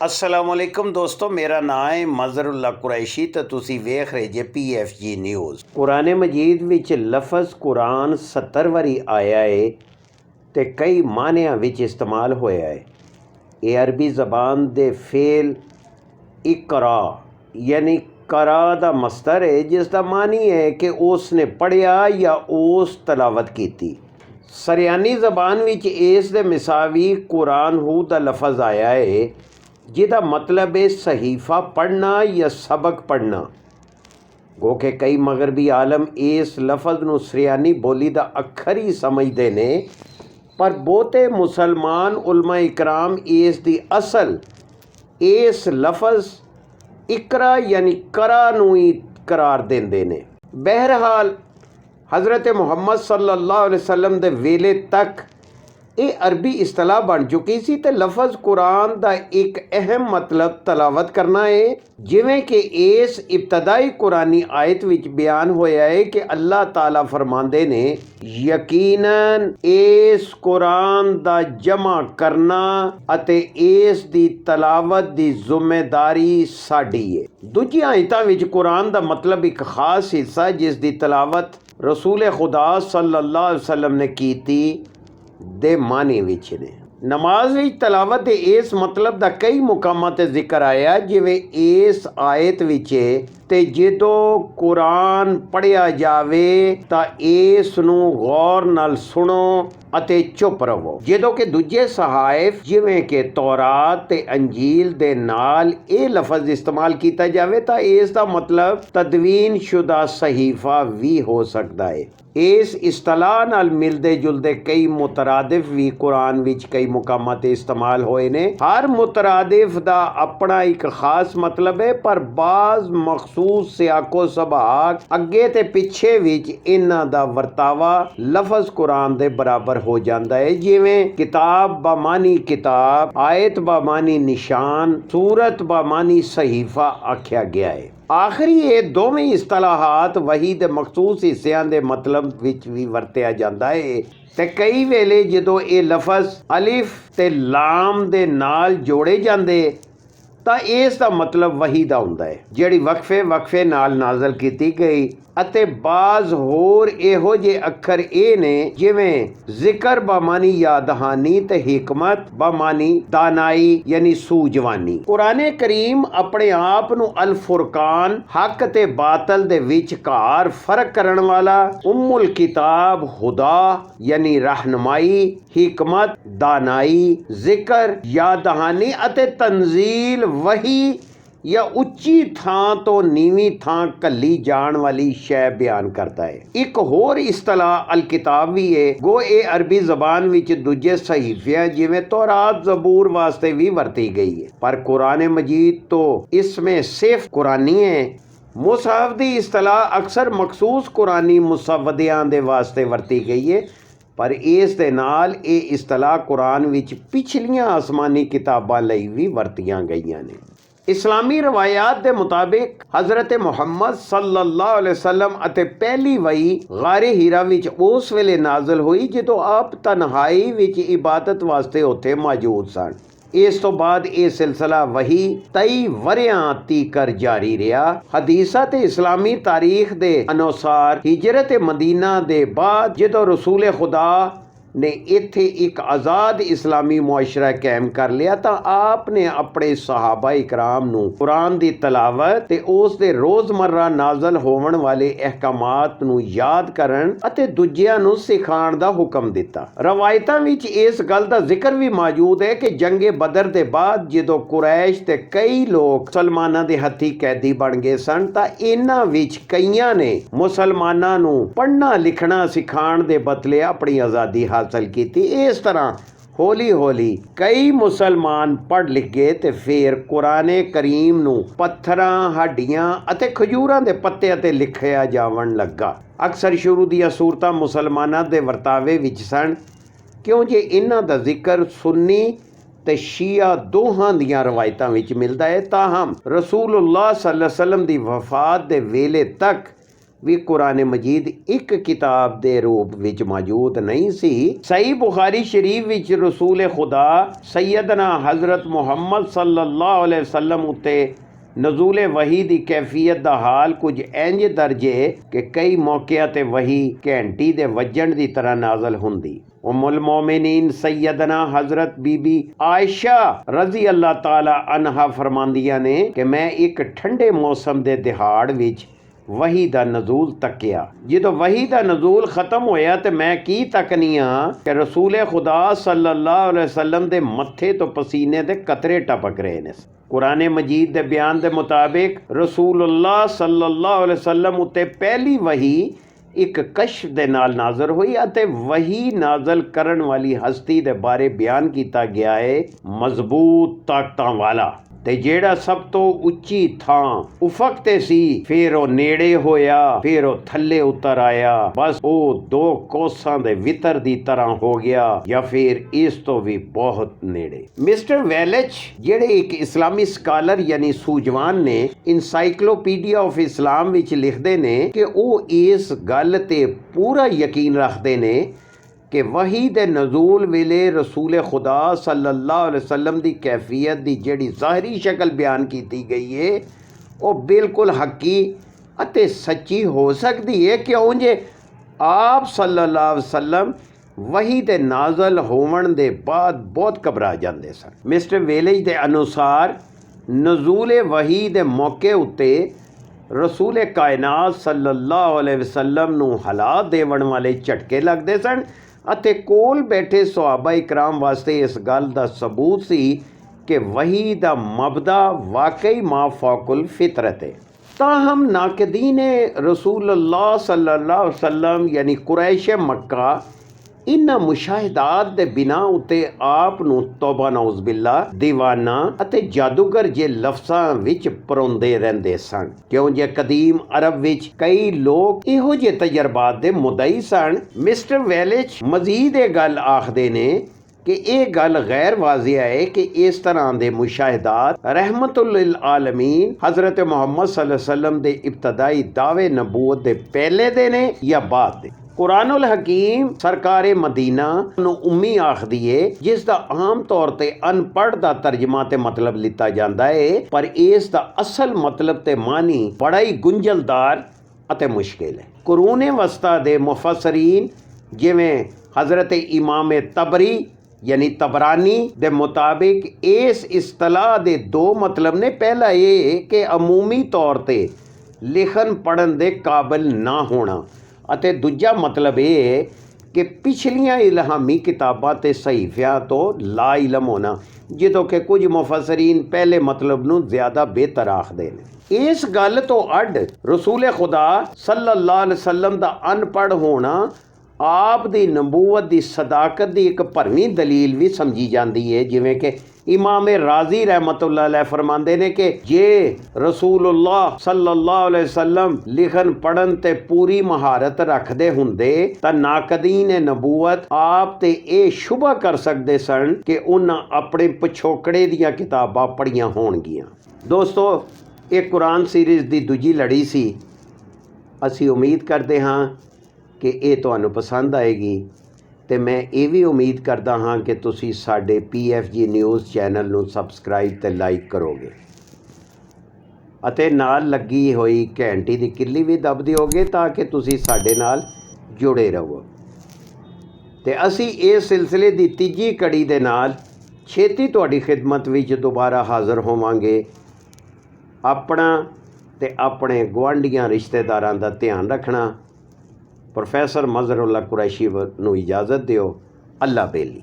असलामुअलैकुम दोस्तों, मेरा नाम है मज़हरुल्लाह कुरैशी तो तुसी वेख रहे जे PFG न्यूज़। कुरान मजीद विच लफज कुरान 70 वारी आया है ते कई मानियां विच इस्तेमाल होया है। ये अरबी ज़बान दे फेल इकरा यानी करा दा मस्तर है, जिसका मानी है कि उसने पढ़िया या उस तलावत की। सरयानी ज़बान विच इस दे मिसावी कुरान हू दा लफज आया है, जिहदा मतलब है सहीफा पढ़ना या सबक पढ़ना। गो के कई मगरबी आलम इस लफज नूं सरयानी बोली दा अखर ही समझते ने, पर बहुते मुसलमान उलमा इकराम इस दी असल इस लफज इकरा यानी करा नूं ही करार देंदे ने। बहरहाल हज़रत मुहम्मद सल्लल्लाहु अलैहि वसल्लम दे वेले तक ये अरबी इस्तलाह बन चुकी सी ते लफज कुरान दा एक अहम मतलब तलावत करना है। जिवें कि इस इब्तदाई कुरानी आयत विच बयान होया है कि अल्लाह ताला फरमांदे ने, यकीनन इस कुरान दा जमा करना अते इस दी तलावत दी जिम्मेदारी साडी है। दूजी आयतां विच कुरान दा मतलब एक खास हिस्सा जिस दी तलावत रसूल खुदा सल्लल्लाहु अलैहि वसल्लम ने कीती दे मानी विच ने। नमाज विच तलावत दे इस मतलब दा कई मुकामां ते जिक्र आया, जिवें इस आयत विच ते जदों कुरान पढ़िया जावे तां इस नूं गौर नाल सुनो ਅਤੇ ਚੁੱਪ ਰਹੋ। ਜਦੋਂ ਕਿ ਦੂਜੇ ਸਹਾਇਫ ਜਿਵੇਂ ਕਿ ਤੌਰਾਤ ਤੇ ਅੰਜੀਲ ਦੇ ਨਾਲ ਇਹ ਲਫ਼ਜ਼ ਇਸਤੇਮਾਲ ਕੀਤਾ ਜਾਵੇ ਤਾਂ ਇਸ ਦਾ ਮਤਲਬ ਤਦਵੀਨ ਸ਼ੁਦਾ ਸਹੀਫਾ ਵੀ ਹੋ ਸਕਦਾ ਹੈ। ਇਸ ਇਸਤਲਾਹ ਨਾਲ ਮਿਲਦੇ ਜੁਲਦੇ ਕਈ ਮੁਤਰਾਦਿਫ ਵੀ ਕੁਰਾਨ ਵਿੱਚ ਕਈ ਮੁਕਾਮਾਂ ਤੇ ਇਸਤੇਮਾਲ ਹੋਏ ਨੇ। ਹਰ ਮੁਤਰਾਦਿਫ ਦਾ ਆਪਣਾ ਇੱਕ ਖਾਸ ਮਤਲਬ ਹੈ, ਪਰ ਬਾਜ਼ ਮਖਸੂਸ ਸਿਆਕੋ ਸਬਾਕ ਅੱਗੇ ਤੇ ਪਿੱਛੇ ਵਿੱਚ ਇਹਨਾਂ ਦਾ ਵਰਤਾਵਾ ਲਫ਼ਜ਼ ਕੁਰਾਨ ਦੇ ਬਰਾਬਰ हो जाता है। जिवें किताब बामानी किताब, आयत बामानी निशान, सूरत बामानी सहीफा आख्या गया है। आखिरी ये दोवें इस्तलाहात वही दे मखसूस हिस्सियां दे मतलब विच भी वरतिया जाता है ते कई वेले जदों ये लफज अलिफ ते लाम दे नाल जोड़े जाते ਤਾਂ ਇਸ ਦਾ ਮਤਲਬ ਵਹੀ ਦਾ ਹੁੰਦਾ ਹੈ, ਜਿਹੜੀ ਵਕਫੇ ਨਾਲ ਨਾਜ਼ਲ ਕੀਤੀ ਗਈ। ਅਤੇ ਬਾਜ਼ ਹੋਰ ਇਹੋ ਜਿਹੇ ਅੱਖਰ ਇਹ ਨੇ ਜਿਵੇਂ ਜ਼ਿਕਰ ਬਾਮਾਨੀ ਯਾਦਹਾਨੀ ਤੇ ਹਿਕਮਤ ਬਾਮਾਨੀ ਦਾਨਾਈ ਯਾਨੀ ਸੂਝਵਾਨੀ। ਕੁਰਾਨੇ ਕਰੀਮ ਆਪਣੇ ਆਪ ਨੂੰ ਅਲ ਫੁਰਕਾਨ ਹੱਕ ਤੇ ਬਾਤਲ ਦੇ ਵਿਚਕਾਰ ਫਰਕ ਕਰਨ ਵਾਲਾ, ਉਮੁਲ ਕਿਤਾਬ ਹੁਦਾ ਯਾਨੀ ਰਹਿਨਮਾਈ, ਹਿਕਮਤ ਦਾਨਾਈ, ਜ਼ਿਕਰ ਯਾਦਹਾਨੀ ਅਤੇ ਤਨਜ਼ੀਲ ਵਹੀ या उच्ची थां तो नीवी थां घल्ली जाण वाली शै बयान करता है। एक होर इस्तलाह अल किताब भी है। गो ये अरबी जबान विच दूजे सहीफियां जिवें तौरात जबूर वास्ते भी वरती गई है, पर कुरान मजीद तो इसमें सिर्फ कुरानी है। मुसहफ दी इस्तलाह अक्सर मखसूस कुरानी मुसवदियां दे वास्ते वरती गई है, पर इस दे नाल ये इस्तलाह कुरान विच पिछलियां आसमानी किताबां लई भी वरतियां गईयां ने। इस्लामी रवायात के मुताबिक हज़रत मुहम्मद सल्लल्लाहु अलैहि वसल्लम अते पहली वही गारे हीरा विच उस वेले नाज़िल हुई जदों आप तन्हाई विच इबादत वास्ते उत्थे मौजूद सन। इस तो बाद ये सिलसिला वही 23 वरियां तीकर जारी रहा। हदीसा ते इस्लामी तारीख दे अनुसार हिजरत मदीना दे बाद जदों रसूल खुदा ने इत्थे एक आज़ाद इस्लामी मुआशरा कायम कर लिया तो आपने अपने सहाबा इकराम नूं कुरान दी तलावत ते उस दे रोज़मर्रा नाज़ल होवन वाले अहकामात नूं याद करन अते दूजियां नूं सिखाण दा हुक्म दिता। रवायतां विच इस गल दा जिक्र भी मौजूद है कि जंगे बदर दे बाद जदों कुरैश ते कई लोग मुसलमानां दे हत्थी कैदी बन गए सन तां इन्हां विच कईयां ने मुसलमानां नूं पढ़ना लिखना सिखाण दे बदले अपनी आज़ादी हासिल की। इस तरह हौली हौली कई मुसलमान पढ़ लिख गए ते फिर कुराने करीम नूं पत्थरां हड्डियां अते खजूरां दे पत्तियां ते लिखिया जावन लगा। अक्सर शुरू दियां सूरतां मुसलमानां दे वर्तावे विच सन, क्यों जे इन्हां दा जिक्र सुन्नी ते शिया दोहां दियां रवायतां विच मिलदा है। ताहम रसूलुल्लाह सल्लल्लाहु अलैहि वसल्लम दी वफात दे वेले तक ਵੀ ਕੁਰਾਨ ਮਜੀਦ ਇੱਕ ਕਿਤਾਬ ਦੇ ਰੂਪ ਵਿੱਚ ਮੌਜੂਦ ਨਹੀਂ ਸੀ। ਸਹੀ ਬੁਖਾਰੀ ਸ਼ਰੀਫ ਵਿੱਚ ਰਸੂਲ ਖੁਦਾ ਸੈਯਦਨਾ ਹਜ਼ਰਤ ਮੁਹੰਮਦ ਸੱਲੱਲਾਹੁ ਅਲੈਹਿ ਵਸੱਲਮ ਉੱਤੇ ਨਜ਼ੂਲ ਵਹੀ ਦੀ ਕੈਫੀਅਤ ਦਾ ਹਾਲ ਕੁਝ ਇੰਜ ਦਰਜ ਹੈ ਕਿ ਕਈ ਮੌਕਿਆਂ ਤੇ ਵਹੀ ਘੰਟੀ ਦੇ ਵੱਜਣ ਦੀ ਤਰ੍ਹਾਂ ਨਾਜ਼ਲ ਹੁੰਦੀ। ਉਮੁਲ ਮੋਮਿਨੀਨ ਸੈਯਦਨਾ ਹਜ਼ਰਤ ਬੀਬੀ ਆਇਸ਼ਾ ਰਜ਼ੀ ਅੱਲਾਹ ਤਾਲਾ ਅਨਹਾ ਫਰਮਾਂਦੀਆਂ ਨੇ ਕਿ ਮੈਂ ਇੱਕ ਠੰਡੇ ਮੌਸਮ ਦੇ ਦਿਹਾੜ ਵਿੱਚ ਵਹੀ ਦਾ ਨਜ਼ੂਲ ਤੱਕਿਆ। ਜਦੋਂ ਵਹੀ ਦਾ ਨਜ਼ੂਲ ਖਤਮ ਹੋਇਆ ਤੇ ਮੈਂ ਕੀ ਤੱਕਨੀਆਂ ਕਿ ਰਸੂਲ ਖੁਦਾ ਸੱਲੱਲਾਹੁ ਅਲੈਹਿ ਵਸੱਲਮ ਦੇ ਮੱਥੇ ਤੋਂ ਪਸੀਨੇ ਦੇ ਕਤਰੇ ਟਪਕ ਰਹੇ ਨੇ। ਕੁਰਾਨ ਮਜੀਦ ਦੇ ਬਿਆਨ ਦੇ ਮੁਤਾਬਿਕ ਰਸੂਲੁल्लाह ਸੱਲੱਲਾਹੁ ਅਲੈਹਿ ਵਸੱਲਮ ਉੱਤੇ ਪਹਿਲੀ ਵਹੀ ਇੱਕ ਕਸ਼ਫ ਦੇ ਨਾਲ ਨਾਜ਼ਰ ਹੋਈ ਅਤੇ ਵਹੀ ਨਾਜ਼ਲ ਕਰਨ ਵਾਲੀ ਹਸਤੀ ਦੇ ਬਾਰੇ ਬਿਆਨ ਕੀਤਾ ਗਿਆ ਹੈ ਮਜ਼ਬੂਤ ਤਾਕਤਾਂ ਵਾਲਾ ਤੇ ਜਿਹੜਾ ਸਭ ਤੋਂ ਉੱਚੀ ਥਾਂ ਉਫਕ ਤੇ ਸੀ। ਫਿਰ ਉਹ ਨੇੜੇ ਹੋਇਆ, ਫਿਰ ਉਹ ਥੱਲੇ ਉਤਰ ਆਇਆ, ਬਸ ਉਹ 2 ਕੋਸਾਂ ਦੇ ਵਿਤਰ ਦੀ ਤਰ੍ਹਾਂ ਹੋ ਗਿਆ ਜਾਂ ਫਿਰ ਇਸ ਤੋਂ ਵੀ ਬਹੁਤ ਨੇੜੇ। ਮਿਸਟਰ ਵੈਲਚ ਜਿਹੜੇ ਇੱਕ ਇਸਲਾਮੀ ਸਕਾਲਰ ਯਾਨੀ ਸੂਝਵਾਨ ਨੇ, ਇਨਸਾਈਕਲੋਪੀਡੀਆ ਆਫ ਇਸਲਾਮ ਵਿੱਚ ਲਿਖਦੇ ਨੇ ਕਿ ਉਹ ਇਸ ਗੱਲ ਤੇ ਪੂਰਾ ਯਕੀਨ ਰੱਖਦੇ ਨੇ ਕਿ ਵਹੀ ਦੇ ਨਜ਼ੂਲ ਵੇਲੇ ਰਸੂਲ ਖੁਦਾ ਸੱਲੱਲਾਹੁ ਅਲੈਹਿ ਵਸੱਲਮ ਦੀ ਕੈਫੀਅਤ ਦੀ ਜਿਹੜੀ ਜ਼ਾਹਿਰੀ ਸ਼ਕਲ ਬਿਆਨ ਕੀਤੀ ਗਈ ਹੈ ਉਹ ਬਿਲਕੁਲ ਹੱਕੀ ਅਤੇ ਸੱਚੀ ਹੋ ਸਕਦੀ ਹੈ, ਕਿਉਂ ਜੇ ਆਪ ਸੱਲੱਲਾਹੁ ਅਲੈਹਿ ਵਸੱਲਮ ਵਹੀ ਦੇ ਨਾਜ਼ਲ ਹੋਣ ਦੇ ਬਾਅਦ ਬਹੁਤ ਘਬਰਾ ਜਾਂਦੇ ਸਨ। ਮਿਸਟਰ ਵੇਲੇਜ ਦੇ ਅਨੁਸਾਰ ਨਜ਼ੂਲ ਵਹੀ ਦੇ ਮੌਕੇ ਉੱਤੇ ਰਸੂਲ ਕਾਇਨਾਤ ਸੱਲੱਲਾਹੁ ਅਲੈਹਿ ਵਸੱਲਮ ਨੂੰ ਹਾਲਾਤ ਦੇਵਣ ਵਾਲੇ ਝਟਕੇ ਲੱਗਦੇ ਸਨ ਅਤੇ ਕੋਲ ਬੈਠੇ ਸਹਾਬਾ ਇਕਰਾਮ ਵਾਸਤੇ ਇਸ ਗੱਲ ਦਾ ਸਬੂਤ ਸੀ ਕਿ ਵਹੀ ਦਾ ਮਬਦਾ ਵਾਕਈ ਮਾ ਫੌਕੁਲ ਫਿਤਰਤ ਹੈ। ਤਾਹਮ ਨਾਕਿਦੀਨ ਰਸੂਲੁल्लाह सल्लल्लाहु अलैहि वसल्लम यानी कुरैश मक्का ਇਨ੍ਹਾਂ ਮੁਸ਼ਾਹਿਦਾਤ ਦੇ ਬਿਨਾ ਉੱਤੇ ਆਪ ਨੂੰ ਤੌਬਾ ਨਊਜ਼ ਬਿੱਲਾ ਦੀਵਾਨਾ ਅਤੇ ਜਾਦੂਗਰ ਜੇ ਲਫ਼ਜ਼ਾਂ ਵਿੱਚ ਪਰੋਂਦੇ ਰਹਿੰਦੇ ਸਨ, ਕਿਉਂ ਜੇ ਕਦੀਮ ਅਰਬ ਵਿੱਚ ਕਈ ਲੋਕ ਇਹੋ ਜਿਹੇ ਤਜਰਬਾਤ ਦੇ ਮੁਦਈ ਸਨ। ਮਿਸਟਰ ਵੈਲਿਚ ਮਜ਼ੀਦ ਇਹ ਗੱਲ ਆਖਦੇ ਨੇ ਕਿ ਇਹ ਗੱਲ ਗੈਰ ਵਾਜ਼ਿਹ ਹੈ ਕਿ ਇਸ ਤਰ੍ਹਾਂ ਦੇ ਮੁਸ਼ਾਹਿਦਾਤ ਰਹਿਮਤੁਲ ਲਿਲ ਆਲਮੀਨ ਹਜ਼ਰਤ ਮੁਹੰਮਦ ਸੱਲੱਲਾਹੁ ਅਲੈਹਿ ਵਸੱਲਮ ਦੇ ਇਬਤਦਾਈ ਦਾਅਵੇ ਨਬੂਵਤ ਦੇ ਪਹਿਲੇ ਦੇ ਨੇ ਜਾਂ ਬਾਅਦ ਦੇ। ਕੁਰਾਨੁਲ ਹਕੀਮ ਸਰਕਾਰੇ ਮਦੀਨਾ ਨੂੰ ਉਮੀ ਆਖਦੀ ਏ, ਜਿਸ ਦਾ ਆਮ ਤੌਰ ਤੇ ਅਨਪੜ੍ਹ ਦਾ ਤਰਜਮਾ ਤੇ ਮਤਲਬ ਲਿੱਤਾ ਜਾਂਦਾ ਏ, ਪਰ ਇਸ ਦਾ ਅਸਲ ਮਤਲਬ ਤੇ ਮਾਨੀ ਬੜਾ ਹੀ ਗੁੰਝਲਦਾਰ ਅਤੇ ਮੁਸ਼ਕਿਲ ਹੈ। ਕੁਰੂਨ ਵਸਤਾ ਦੇ ਮੁਫਸਰੀਨ ਜਿਵੇਂ ਹਜ਼ਰਤ ਇਮਾਮ ਤਬਰੀ यानी तबरानी ਦੇ ਮੁਤਾਬਿਕ ਇਸ ਇਸਤਲਾਹ ਦੇ 2 ਮਤਲਬ ਨੇ। ਪਹਿਲਾ ਇਹ ਕਿ ਅਮੂਮੀ ਤੌਰ ਤੇ ਲਿਖਣ ਪੜ੍ਹਨ ਦੇ ਕਾਬਿਲ ਨਾ ਹੋਣਾ ਅਤੇ ਦੂਜਾ ਮਤਲਬ ਇਹ ਹੈ ਕਿ ਪਿਛਲੀਆਂ ਇਲਹਾਮੀ ਕਿਤਾਬਾਂ ਤੇ ਸਹੀਫਿਆਂ ਤੋਂ ਲਾ ਇਲਮ ਹੋਣਾ, ਜਦੋਂ ਕਿ ਕੁਝ ਮੁਫਸਰੀਨ ਪਹਿਲੇ ਮਤਲਬ ਨੂੰ ਜ਼ਿਆਦਾ ਬਿਹਤਰ ਆਖਦੇ ਨੇ। ਇਸ ਗੱਲ ਤੋਂ ਅੱਡ ਰਸੂਲ ਖੁਦਾ ਸੱਲੱਲਾਹੁ ਅਲੈਹਿ ਵਸੱਲਮ ਦਾ ਅਨਪੜ੍ਹ ਹੋਣਾ ਆਪ ਦੀ ਨਬੂਵਤ ਦੀ ਸਦਾਕਤ ਦੀ ਇੱਕ ਭਰਵੀਂ ਦਲੀਲ ਵੀ ਸਮਝੀ ਜਾਂਦੀ ਹੈ। ਜਿਵੇਂ ਕਿ ਇਮਾਮ ਰਾਜ਼ੀ ਰਹਿਮਤੁल्लाह अलैह ਫਰਮਾਉਂਦੇ ਨੇ ਕਿ ਜੇ ਰਸੂਲੁल्लाह ਸੱਲੱਲਾਹੁ ਅਲੈਹਿ ਵਸੱਲਮ ਲਿਖਣ ਪੜ੍ਹਨ ਤੇ ਪੂਰੀ ਮਹਾਰਤ ਰੱਖਦੇ ਹੁੰਦੇ ਤਾਂ ਨਾਕਦੀਨ ਨਬੂਵਤ ਆਪ ਤੇ ਇਹ ਸ਼ੁਬਾ ਕਰ ਸਕਦੇ ਸਨ ਕਿ ਉਹਨਾਂ ਆਪਣੇ ਪਿਛੋਕੜੇ ਦੀਆਂ ਕਿਤਾਬਾਂ ਪੜ੍ਹੀਆਂ ਹੋਣਗੀਆਂ। ਦੋਸਤੋ, ਇਹ ਕੁਰਾਨ ਸੀਰੀਜ਼ ਦੀ ਦੂਜੀ ਲੜੀ ਸੀ। ਅਸੀਂ ਉਮੀਦ ਕਰਦੇ ਹਾਂ ਕਿ ਇਹ ਤੁਹਾਨੂੰ ਪਸੰਦ ਆਏਗੀ ਤੇ ਮੈਂ ਇਹ ਵੀ ਉਮੀਦ ਕਰਦਾ ਹਾਂ ਕਿ ਤੁਸੀਂ ਸਾਡੇ PFG ਨਿਊਜ਼ ਚੈਨਲ ਨੂੰ ਸਬਸਕ੍ਰਾਈਬ ਤੇ ਲਾਈਕ ਕਰੋਗੇ ਅਤੇ ਨਾਲ ਲੱਗੀ ਹੋਈ ਘੰਟੀ ਦੀ ਕਿੱਲੀ ਵੀ ਦਬ ਦਿਓਗੇ ਤਾਂ ਕਿ ਤੁਸੀਂ ਸਾਡੇ ਨਾਲ ਜੁੜੇ ਰਹੋ। ਤੇ ਅਸੀਂ ਇਸ ਸਿਲਸਿਲੇ ਦੀ ਤੀਜੀ ਕੜੀ ਦੇ ਨਾਲ ਛੇਤੀ ਤੁਹਾਡੀ ਖਿਦਮਤ ਵਿੱਚ ਦੁਬਾਰਾ ਹਾਜ਼ਰ ਹੋਵਾਂਗੇ। ਆਪਣਾ ਤੇ ਆਪਣੇ ਗੁਆਂਢੀਆਂ ਰਿਸ਼ਤੇਦਾਰਾਂ ਦਾ ਧਿਆਨ ਰੱਖਣਾ। ਪ੍ਰੋਫੈਸਰ ਮਜ਼ਹਰੁੱਲਾਹ ਕੁਰੈਸ਼ੀ ਨੂੰ ਇਜਾਜ਼ਤ ਦਿਓ। ਅੱਲਾ ਬੇਲੀ।